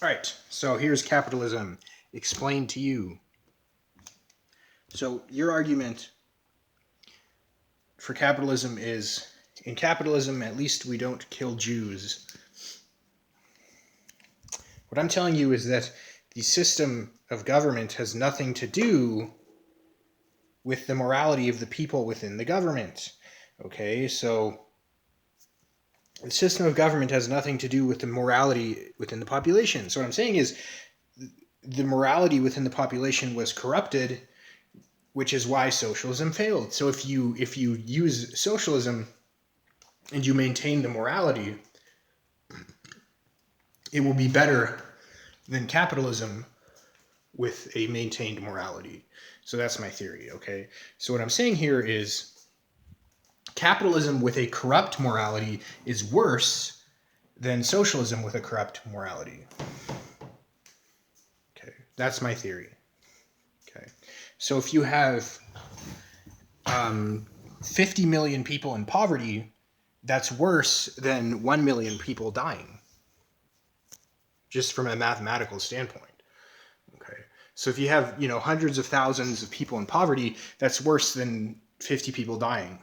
All right, so here's capitalism explained to you. So your argument for capitalism is, in capitalism, at least we don't kill Jews. What I'm telling you is that the system of government has nothing to do with the morality of the people within the government. Okay, so the system of government has nothing to do with the morality within the population. So what I'm saying is the morality within the population was corrupted, which is why socialism failed. So if you use socialism and you maintain the morality, it will be better than capitalism with a maintained morality. So that's my theory, okay? So what I'm saying here is capitalism with a corrupt morality is worse than socialism with a corrupt morality. Okay, that's my theory. Okay, so if you have 50 million people in poverty, that's worse than 1 million people dying, just from a mathematical standpoint. Okay, so if you have hundreds of thousands of people in poverty, that's worse than 50 people dying,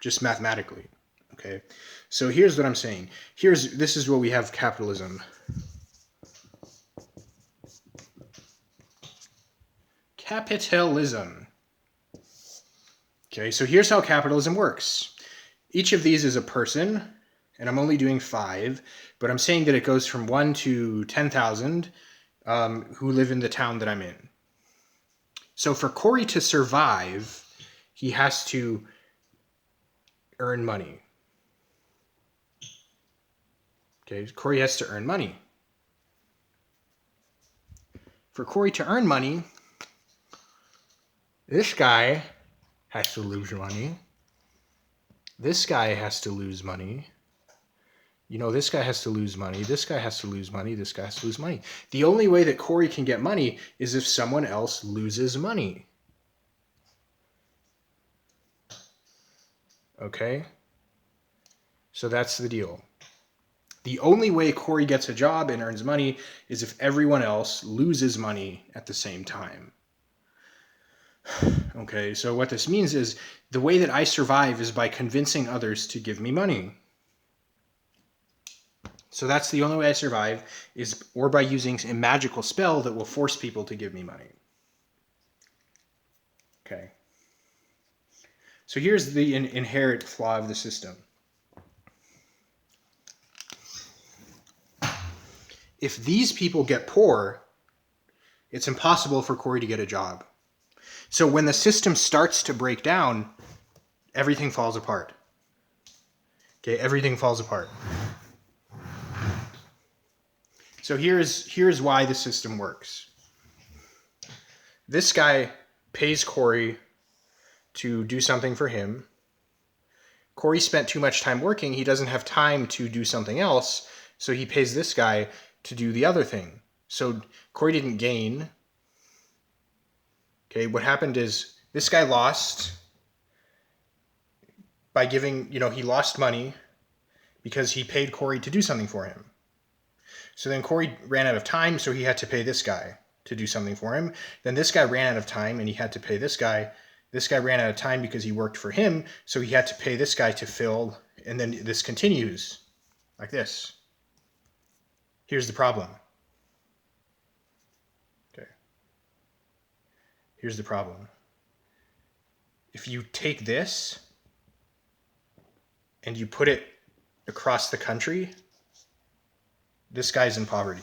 just mathematically. Okay, so here's what I'm saying. This is where we have capitalism. Capitalism. Okay, so here's how capitalism works. Each of these is a person, and I'm only doing 5, but I'm saying that it goes from 1 to 10,000 who live in the town that I'm in. So for Corey to survive, he has to earn money. Okay, Corey has to earn money. For Corey to earn money, this guy has to lose money. This guy has to lose money. This guy has to lose money. This guy has to lose money. This guy has to lose money. The only way that Corey can get money is if someone else loses money. Okay? So that's the deal. The only way Corey gets a job and earns money is if everyone else loses money at the same time. Okay, so what this means is the way that I survive is by convincing others to give me money. So that's the only way I survive, or by using a magical spell that will force people to give me money. Okay. So here's the inherent flaw of the system. If these people get poor, it's impossible for Corey to get a job. So when the system starts to break down, everything falls apart. Okay, everything falls apart. So here's why the system works. This guy pays Corey to do something for him. Corey spent too much time working. He doesn't have time to do something else, so he pays this guy to do the other thing. So Corey didn't gain. Okay, what happened is this guy lost by giving, he lost money because he paid Corey to do something for him. So then Corey ran out of time, so he had to pay this guy to do something for him. Then this guy ran out of time and he had to pay this guy. This guy ran out of time because he worked for him, so he had to pay this guy to fill, and then this continues like this. Here's the problem. Okay. Here's the problem. If you take this and you put it across the country, this guy's in poverty.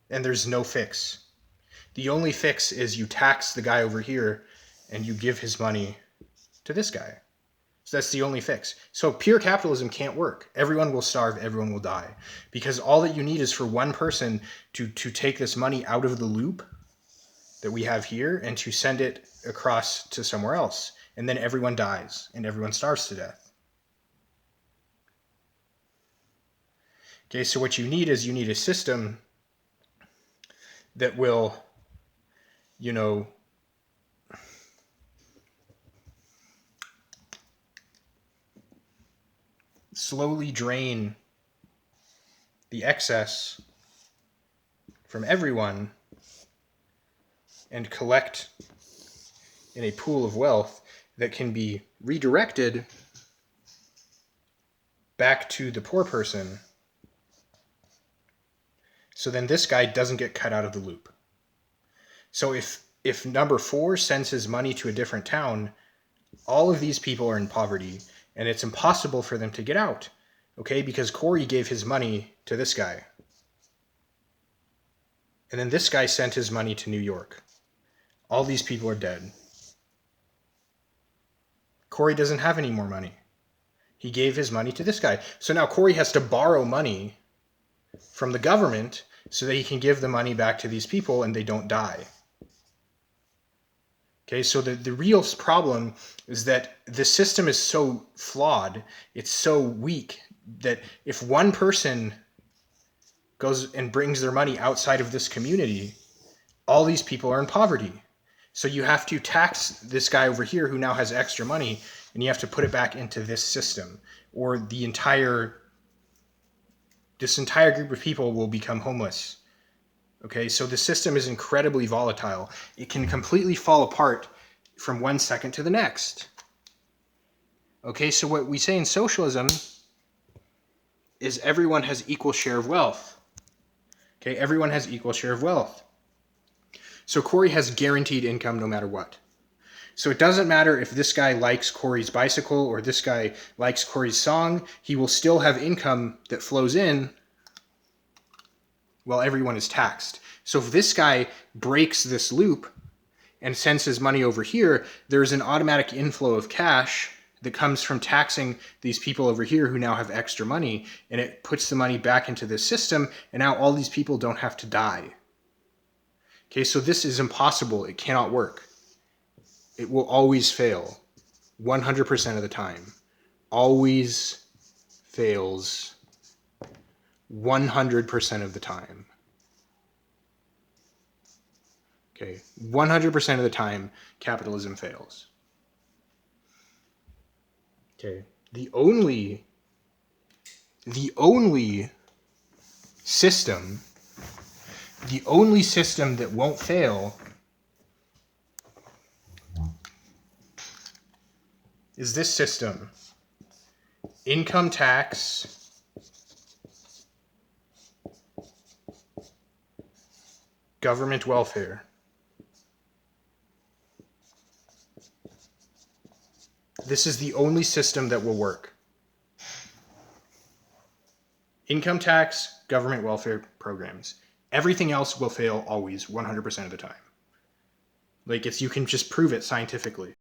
And there's no fix. The only fix is you tax the guy over here and you give his money to this guy. So that's the only fix. So pure capitalism can't work. Everyone will starve, everyone will die. Because all that you need is for one person to take this money out of the loop that we have here and to send it across to somewhere else. And then everyone dies and everyone starves to death. Okay, so what you need is a system that will, slowly drain the excess from everyone and collect in a pool of wealth that can be redirected back to the poor person. So then this guy doesn't get cut out of the loop. So if number 4 sends his money to a different town, all of these people are in poverty, and it's impossible for them to get out, okay? Because Corey gave his money to this guy. And then this guy sent his money to New York. All these people are dead. Corey doesn't have any more money. He gave his money to this guy. So now Corey has to borrow money from the government so that he can give the money back to these people and they don't die. Okay, so the real problem is that the system is so flawed, it's so weak, that if one person goes and brings their money outside of this community, all these people are in poverty. So you have to tax this guy over here who now has extra money, and you have to put it back into this system, or this entire group of people will become homeless. Okay, so the system is incredibly volatile. It can completely fall apart from one second to the next. Okay, so what we say in socialism is everyone has equal share of wealth. Okay, everyone has equal share of wealth. So Corey has guaranteed income no matter what. So it doesn't matter if this guy likes Corey's bicycle or this guy likes Corey's song, he will still have income that flows in while everyone is taxed. So if this guy breaks this loop and sends his money over here, there's an automatic inflow of cash that comes from taxing these people over here who now have extra money, and it puts the money back into this system, and now all these people don't have to die. Okay, so this is impossible. It cannot work. It will always fail, 100% of the time. Always fails 100% of the time. Okay, 100% of the time, capitalism fails. Okay, the only system that won't fail is this system. Income tax, government welfare. This is the only system that will work. Income tax, government welfare programs. Everything else will fail always, 100% of the time. Like, you can just prove it scientifically.